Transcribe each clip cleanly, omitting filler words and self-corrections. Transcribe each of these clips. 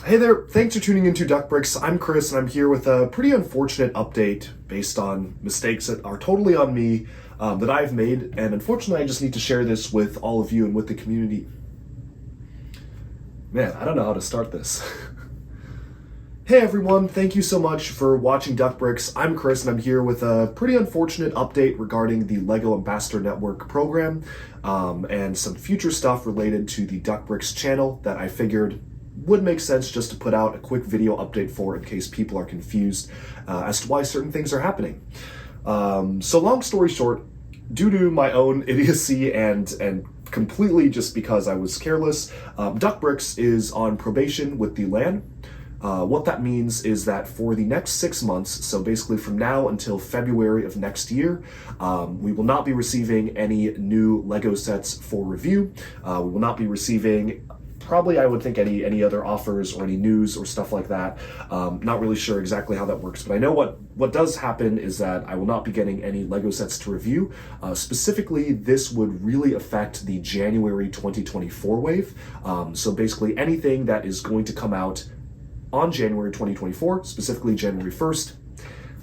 Hey there, thanks for tuning into Duck Bricks. I'm Chris and I'm here with a pretty unfortunate update based on mistakes that are totally on me that I've made, and unfortunately I just need to share this with all of you and with the community. Man, I don't know how to start this. Hey everyone, thank you so much for watching Duck Bricks. I'm Chris and I'm here with a pretty unfortunate update regarding the LEGO Ambassador Network program and some future stuff related to the Duck Bricks channel that I figured would make sense just to put out a quick video update for in case people are confused as to why certain things are happening. So long story short, due to my own idiocy and completely just because I was careless, Duck Bricks is on probation with the LAN. What that means is that for the next 6 months, so basically from now until February of next year, we will not be receiving any new LEGO sets for review. We will not be receiving probably, I would think, any other offers or any news or stuff like that. Not really sure exactly how that works, but I know what does happen is that I will not be getting any LEGO sets to review. Specifically, this would really affect the January 2024 wave. So basically anything that is going to come out on January 2024, specifically January 1st,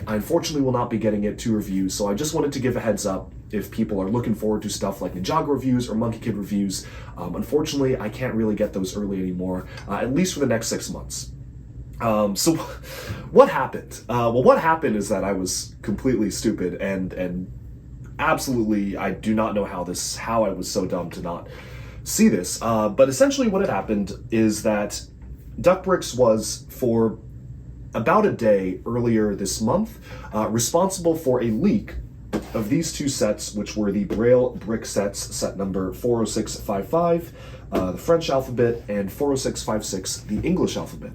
I unfortunately will not be getting it to review, so I just wanted to give a heads up if people are looking forward to stuff like Ninjago reviews or Monkey Kid reviews. Unfortunately, I can't really get those early anymore, at least for the next 6 months. So what happened? Well, what happened is that I was completely stupid and absolutely I do not know how I was so dumb to not see this. But essentially what had happened is that Duck Bricks was, for about a day earlier this month, responsible for a leak of these two sets, which were the Braille Bricks sets, set number 40655, the French alphabet, and 40656, the English alphabet.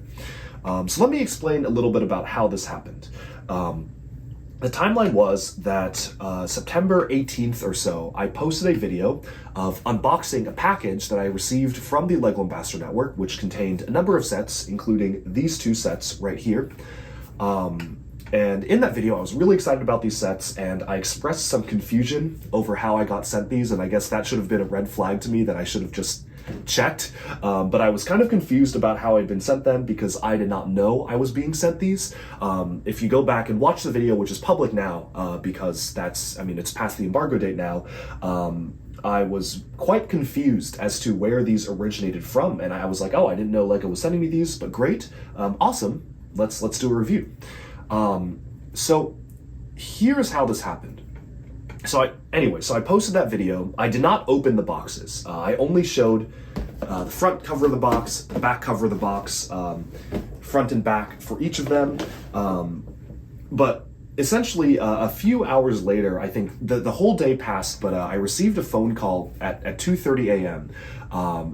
So let me explain a little bit about how this happened. The timeline was that September 18th or so, I posted a video of unboxing a package that I received from the LEGO Ambassador Network, which contained a number of sets, including these two sets right here. And in that video, I was really excited about these sets, and I expressed some confusion over how I got sent these, and I guess that should have been a red flag to me that I should have just checked. But I was kind of confused about how I'd been sent them because I did not know I was being sent these. If you go back and watch the video, which is public now, because it's past the embargo date now, I was quite confused as to where these originated from, and I was like, oh, I didn't know LEGO was sending me these, but great, awesome, let's do a review. So here's how this happened. So I posted that video. I did not open the boxes. I only showed the front cover of the box, the back cover of the box, front and back for each of them. But essentially, a few hours later, I think the whole day passed, but I received a phone call at 2:30 a.m.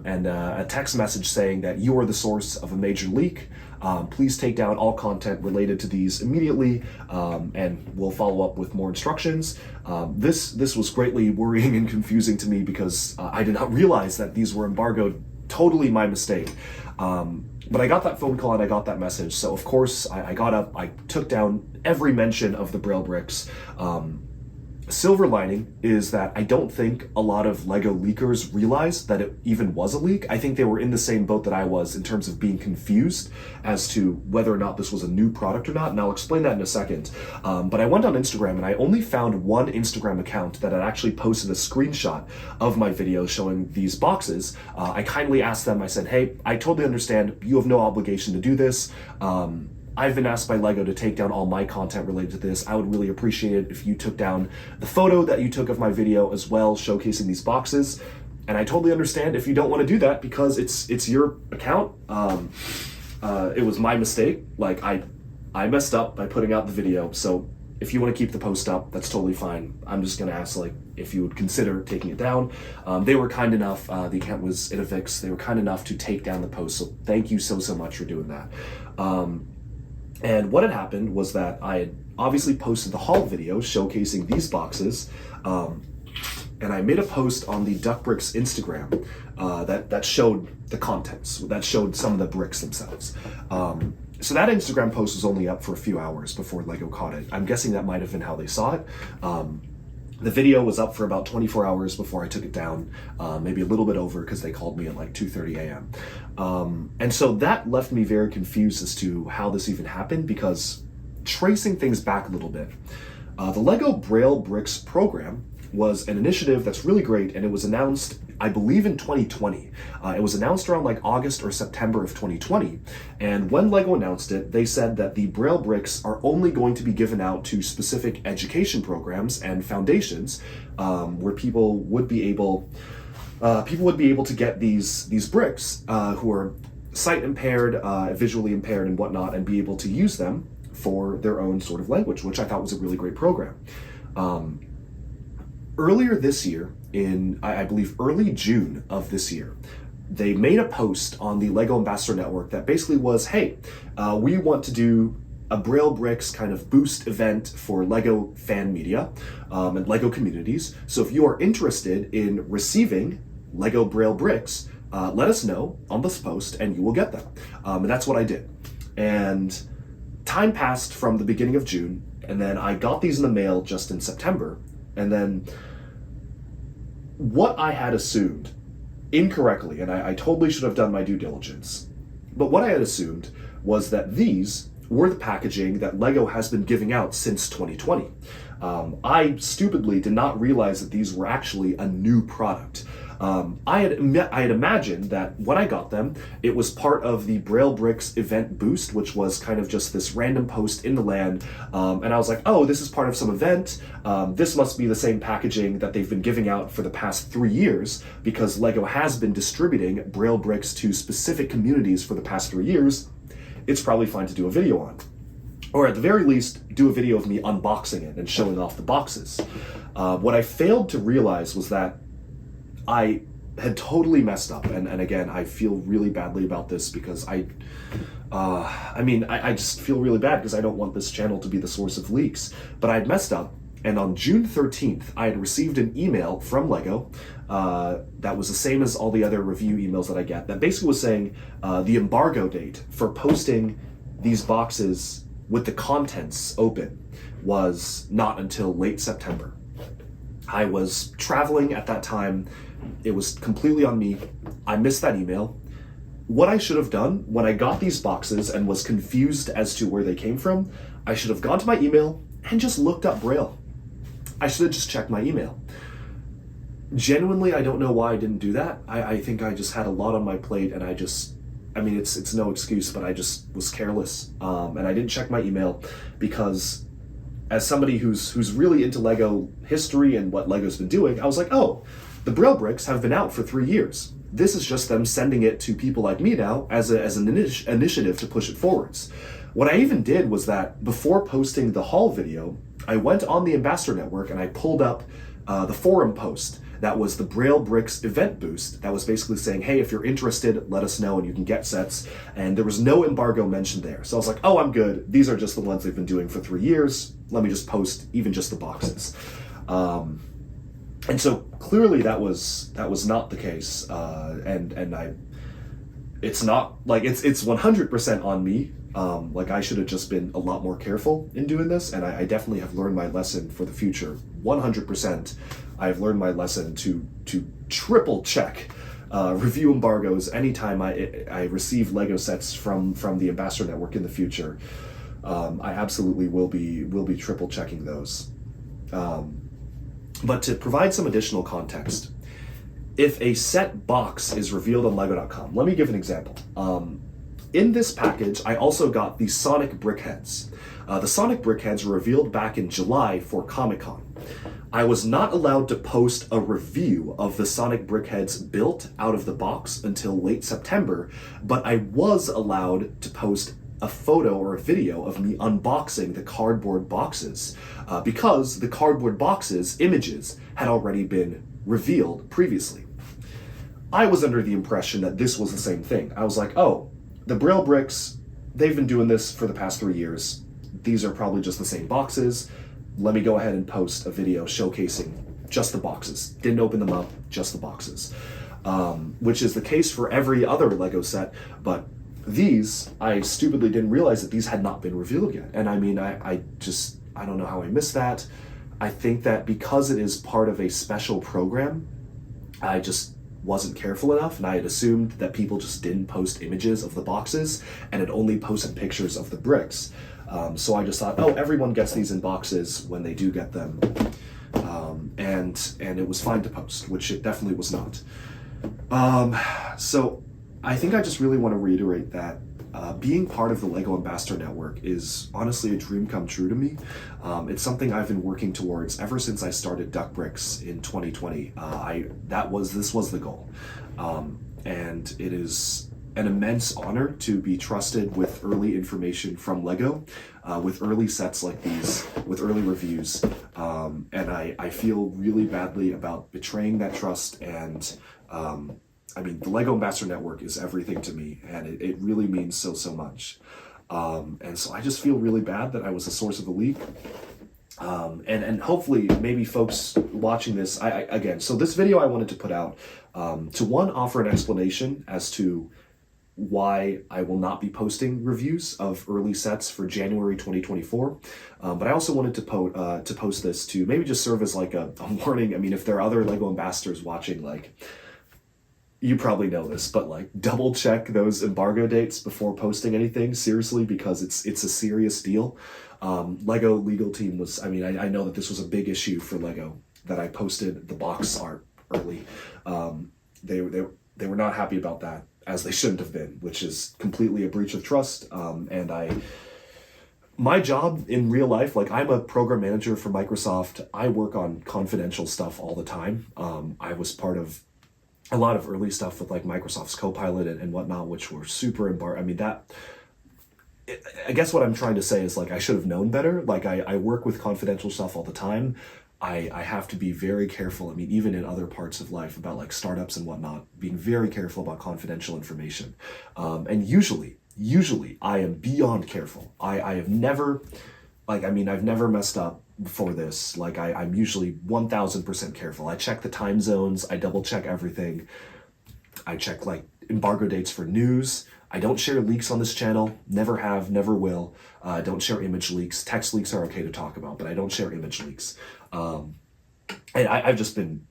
And a text message saying that you are the source of a major leak. Please take down all content related to these immediately, and we'll follow up with more instructions. This was greatly worrying and confusing to me because I did not realize that these were embargoed. Totally my mistake. But I got that phone call and I got that message, so of course I got up, I took down every mention of the Braille Bricks. Silver lining is that I don't think a lot of LEGO leakers realized that it even was a leak. I think they were in the same boat that I was in terms of being confused as to whether or not this was a new product or not, and I'll explain that in a second. But I went on Instagram and I only found one Instagram account that had actually posted a screenshot of my video showing these boxes. I kindly asked them, I said, hey, I totally understand, you have no obligation to do this. I've been asked by LEGO to take down all my content related to this. I would really appreciate it if you took down the photo that you took of my video as well, showcasing these boxes. And I totally understand if you don't want to do that because it's your account. It was my mistake. Like I messed up by putting out the video. So if you want to keep the post up, that's totally fine. I'm just gonna ask if you would consider taking it down. They were kind enough. The account was Itafix. They were kind enough to take down the post. So thank you so much for doing that. And what had happened was that I had obviously posted the haul video showcasing these boxes, and I made a post on the Duck Bricks Instagram that showed the contents, that showed some of the bricks themselves. So that Instagram post was only up for a few hours before LEGO caught it. I'm guessing that might have been how they saw it. The video was up for about 24 hours before I took it down, maybe a little bit over because they called me at like 2:30 a.m. And so that left me very confused as to how this even happened, because tracing things back a little bit, the Lego Braille Bricks program was an initiative that's really great, and it was announced, I believe, in 2020. It was announced around like August or September of 2020, and when Lego announced it, they said that the Braille Bricks are only going to be given out to specific education programs and foundations, where people would be able to get these bricks, who are sight impaired, visually impaired, and whatnot, and be able to use them for their own sort of language, which I thought was a really great program. Earlier this year, in I believe early June of this year, they made a post on the Lego Ambassador Network that basically was, hey, we want to do a Braille Bricks kind of boost event for Lego fan media and Lego communities. So if you are interested in receiving Lego Braille Bricks, let us know on this post and you will get them. And that's what I did. And time passed from the beginning of June, and then I got these in the mail just in September. And then what I had assumed incorrectly, and I totally should have done my due diligence, but what I had assumed was that these were the packaging that Lego has been giving out since 2020. I stupidly did not realize that these were actually a new product. I had imagined that when I got them, it was part of the Braille Bricks event boost, which was kind of just this random post in the land. And I was like, oh, this is part of some event. This must be the same packaging that they've been giving out for the past 3 years, because Lego has been distributing Braille Bricks to specific communities for the past 3 years. It's probably fine to do a video on. Or at the very least, do a video of me unboxing it and showing off the boxes. What I failed to realize was that I had totally messed up, and again, I feel really badly about this because I just feel really bad because I don't want this channel to be the source of leaks. But I had messed up, and on June 13th, I had received an email from Lego that was the same as all the other review emails that I get, that basically was saying the embargo date for posting these boxes with the contents open was not until late September. I was traveling at that time. It was completely on me. I missed that email. What I should have done when I got these boxes and was confused as to where they came from, I should have gone to my email and just looked up Braille. I should have just checked my email. Genuinely, I don't know why I didn't do that. I think I just had a lot on my plate, and it's no excuse, but I just was careless. And I didn't check my email because, as somebody who's really into Lego history and what Lego's been doing, I was like, oh, the Braille Bricks have been out for 3 years. This is just them sending it to people like me now as an initiative to push it forwards. What I even did was that before posting the haul video, I went on the Ambassador Network and I pulled up the forum post that was the Braille Bricks event boost that was basically saying, hey, if you're interested, let us know and you can get sets. And there was no embargo mentioned there. So I was like, oh, I'm good. These are just the ones they've been doing for 3 years. Let me just post even just the boxes. And so clearly that was not the case. It's not like it's 100% on me. Like I should have just been a lot more careful in doing this, and I definitely have learned my lesson for the future. 100%, I've learned my lesson to triple check review embargoes anytime I receive Lego sets from the Ambassador Network in the future. I absolutely will be triple checking those. But to provide some additional context, if a set box is revealed on Lego.com, let me give an example. In this package, I also got the Sonic Brickheads. The Sonic Brickheads were revealed back in July for Comic-Con. I was not allowed to post a review of the Sonic Brickheads built out of the box until late September, but I was allowed to post a photo or a video of me unboxing the cardboard boxes because the cardboard boxes images had already been revealed previously. I was under the impression that this was the same thing. I was like, oh, the Braille Bricks, they've been doing this for the past 3 years. These are probably just the same boxes. Let me go ahead and post a video showcasing just the boxes. Didn't open them up, just the boxes. Which is the case for every other Lego set, but these, I stupidly didn't realize that these had not been revealed yet. And I mean, I don't know how I missed that. I think that because it is part of a special program, I just wasn't careful enough, and I had assumed that people just didn't post images of the boxes and had only posted pictures of the bricks. So I just thought, oh, everyone gets these in boxes when they do get them, and it was fine to post, which it definitely was not. So I think I just really want to reiterate that being part of the LEGO Ambassador Network is honestly a dream come true to me. It's something I've been working towards ever since I started Duck Bricks in 2020. This was the goal, and it is an immense honor to be trusted with early information from LEGO, with early sets like these, with early reviews, and I feel really badly about betraying that trust. And I mean, the LEGO Ambassador Network is everything to me, and it really means so much. And so I just feel really bad that I was a source of the leak. And hopefully, maybe folks watching this, so this video I wanted to put out to one, offer an explanation as to why I will not be posting reviews of early sets for January 2024. But I also wanted to post this to maybe just serve as like a warning. I mean, if there are other LEGO ambassadors watching, like, you probably know this, but like double check those embargo dates before posting anything, seriously, because it's a serious deal. LEGO legal team was, I mean, I know that this was a big issue for LEGO, that I posted the box art early. They were not happy about that, as they shouldn't have been, which is completely a breach of trust. And my job in real life, like, I'm a program manager for Microsoft. I work on confidential stuff all the time. I was part of a lot of early stuff with like Microsoft's Copilot and whatnot, which were super I mean, I guess what I'm trying to say is, like, I should have known better. Like, I work with confidential stuff all the time. I have to be very careful. I mean, even in other parts of life about like startups and whatnot, being very careful about confidential information. And usually I am beyond careful. I have never, like, I mean, I've never messed up before this. Like, I'm usually 1000% careful. I check the time zones. I double check everything. I check like embargo dates for news. I don't share leaks on this channel. Never have, never will. Don't share image leaks. Text leaks are okay to talk about, but I don't share image leaks. And I've just been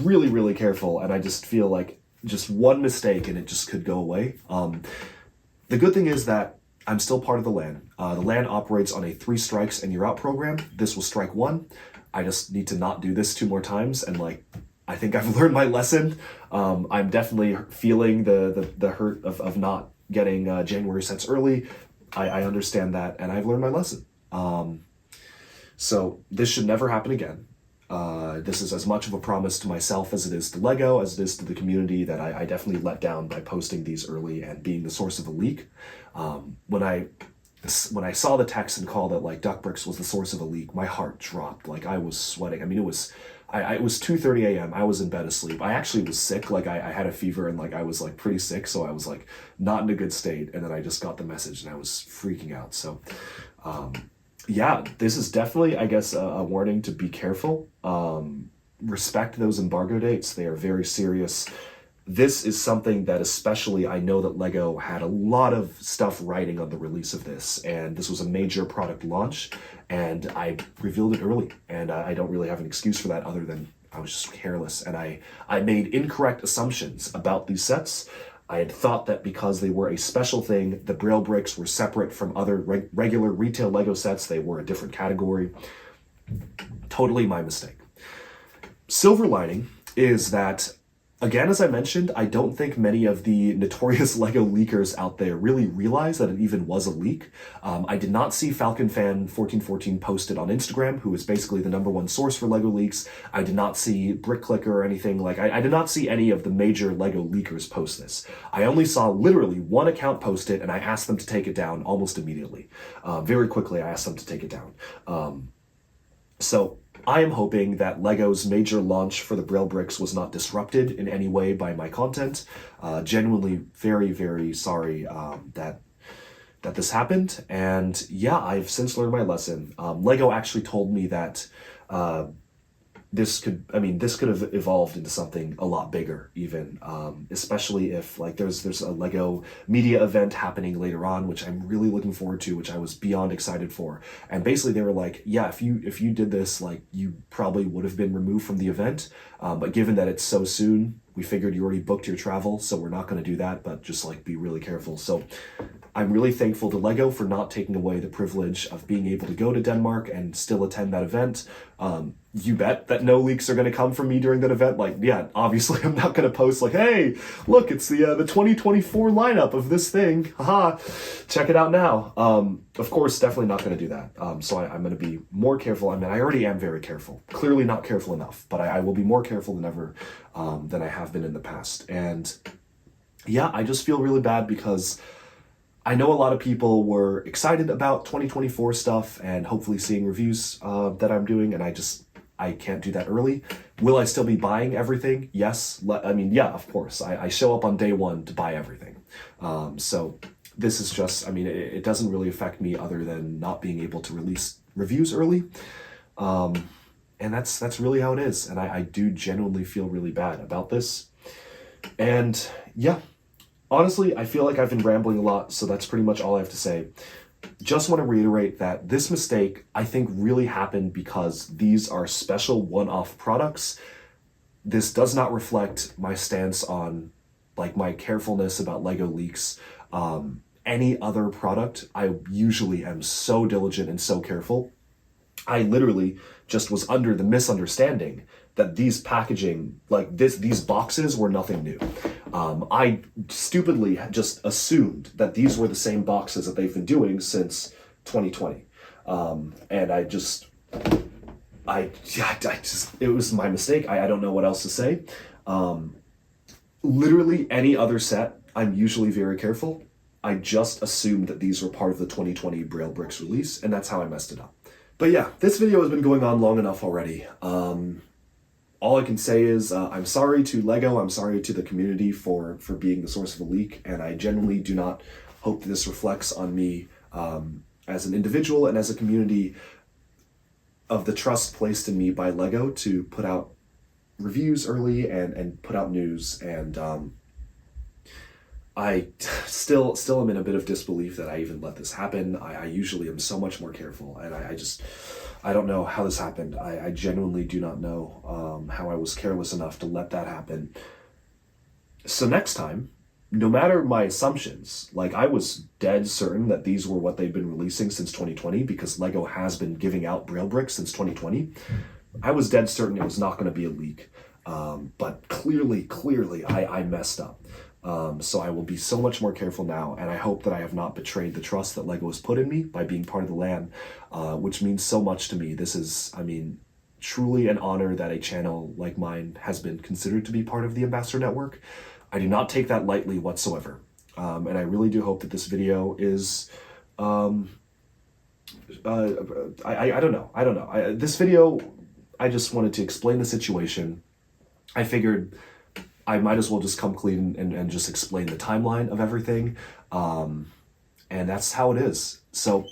really careful, and I just feel like just one mistake and it just could go away. The good thing is that I'm still part of the LAN. The LAN operates on a 3 strikes and you're out program. This was strike 1. I just need to not do this 2 more times, and like, I think I've learned my lesson. I'm definitely feeling the hurt of not getting January sets early. I understand that, and I've learned my lesson. So this should never happen again. This is as much of a promise to myself as it is to LEGO, as it is to the community, that I definitely let down by posting these early and being the source of a leak. When I saw the text and call that like Duck Bricks was the source of a leak, my heart dropped. Like, I was sweating. I mean, it was 2:30 a.m. I was in bed asleep. I actually was sick. Like, I had a fever, and like I was like pretty sick, so I was like not in a good state. And then I just got the message and I was freaking out. So yeah, this is definitely, I guess, a warning to be careful. Respect those embargo dates. They are very serious. This is something that especially I know that LEGO had a lot of stuff writing on the release of this, and this was a major product launch, and I revealed it early, and I don't really have an excuse for that other than I was just careless, and I made incorrect assumptions about these sets. I had thought that because they were a special thing, the Braille Bricks were separate from other regular retail LEGO sets. They were a different category. Totally my mistake. Silver lining is that, again, as I mentioned, I don't think many of the notorious LEGO leakers out there really realize that it even was a leak. I did not see FalconFan1414 posted on Instagram, who is basically the #1 source for LEGO leaks. I did not see Brick Clicker or anything. Like, I did not see any of the major LEGO leakers post this. I only saw literally one account post it, and I asked them to take it down almost immediately. Very quickly, I asked them to take it down. So I am hoping that LEGO's major launch for the Braille Bricks was not disrupted in any way by my content. Genuinely very sorry that this happened. And yeah, I've since learned my lesson. LEGO actually told me that this could have evolved into something a lot bigger even, especially if like there's a Lego media event happening later on, which I'm really looking forward to, which I was beyond excited for. And basically they were like, yeah, if you did this, like you probably would have been removed from the event, but given that it's so soon, we figured you already booked your travel, so we're not going to do that, but just like be really careful. So I'm really thankful to Lego for not taking away the privilege of being able to go to Denmark and still attend that event. You bet that no leaks are going to come from me during that event. Like, yeah, obviously I'm not going to post like, hey, look, it's the 2024 lineup of this thing. Haha, check it out now. Of course, definitely not going to do that. So I'm going to be more careful. I mean, I already am very careful. Clearly not careful enough, but I will be more careful than ever than I have been in the past. And yeah, I just feel really bad because I know a lot of people were excited about 2024 stuff and hopefully seeing reviews that I'm doing, and I can't do that early. Will I still be buying everything? Yes. I mean, yeah, of course. I show up on day one to buy everything. So this is just, I mean, it doesn't really affect me other than not being able to release reviews early. And that's really how it is. And I do genuinely feel really bad about this. And yeah. Honestly, I feel like I've been rambling a lot, so that's pretty much all I have to say. Just want to reiterate that this mistake, I think, really happened because these are special one-off products. This does not reflect my stance on, like, my carefulness about Lego leaks. Any other product, I usually am so diligent and so careful. I literally just was under the misunderstanding that these packaging, like these boxes were nothing new. I stupidly just assumed that these were the same boxes that they've been doing since 2020. And it was my mistake. I don't know what else to say. Literally any other set, I'm usually very careful. I just assumed that these were part of the 2020 Braille Bricks release, and that's how I messed it up. But yeah, this video has been going on long enough already. All I can say is I'm sorry to Lego, I'm sorry to the community for being the source of a leak, and I genuinely do not hope that this reflects on me as an individual and as a community of the trust placed in me by Lego to put out reviews early and put out news. And I still am in a bit of disbelief that I even let this happen. I usually am so much more careful, and I don't know how this happened. I genuinely do not know how I was careless enough to let that happen. So next time, no matter my assumptions, like I was dead certain that these were what they'd been releasing since 2020 because Lego has been giving out Braille Bricks since 2020. I was dead certain it was not going to be a leak. But clearly, I messed up. So I will be so much more careful now, and I hope that I have not betrayed the trust that Lego has put in me by being part of the LAN, which means so much to me. This is, I mean, truly an honor that a channel like mine has been considered to be part of the Ambassador Network. I do not take that lightly whatsoever, and I really do hope that this video is, I don't know. This video, I just wanted to explain the situation. I figured I might as well just come clean and just explain the timeline of everything. And that's how it is. So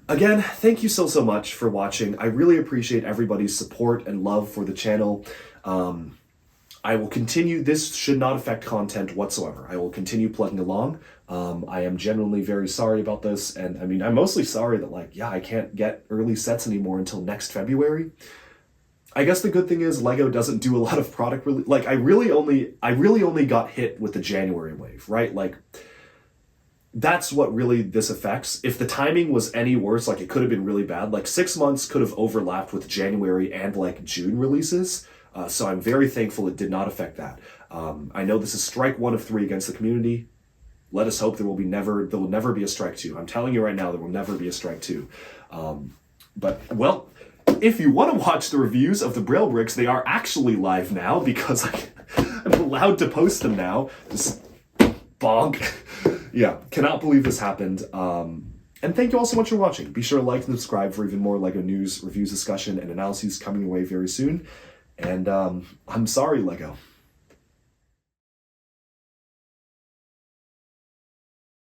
again, thank you so much for watching. I really appreciate everybody's support and love for the channel. I will continue. This should not affect content whatsoever. I will continue plugging along. I am genuinely very sorry about this. And I mean, I'm mostly sorry that like, yeah, I can't get early sets anymore until next February. I guess the good thing is Lego doesn't do a lot of product release. Like I really only got hit with the January wave, right? Like that's what really this affects. If the timing was any worse, like it could have been really bad. Like 6 months could have overlapped with January and like June releases. So I'm very thankful it did not affect that. I know this is strike 1 of 3 against the community. Let us hope there will never be a strike 2. I'm telling you right now, there will never be a strike 2. But well, if you want to watch the reviews of the Braille Bricks, they are actually live now because I'm allowed to post them now. Just bonk. Yeah, cannot believe this happened. And thank you all so much for watching. Be sure to like and subscribe for even more Lego news, reviews, discussion, and analyses coming your way very soon. And I'm sorry, Lego.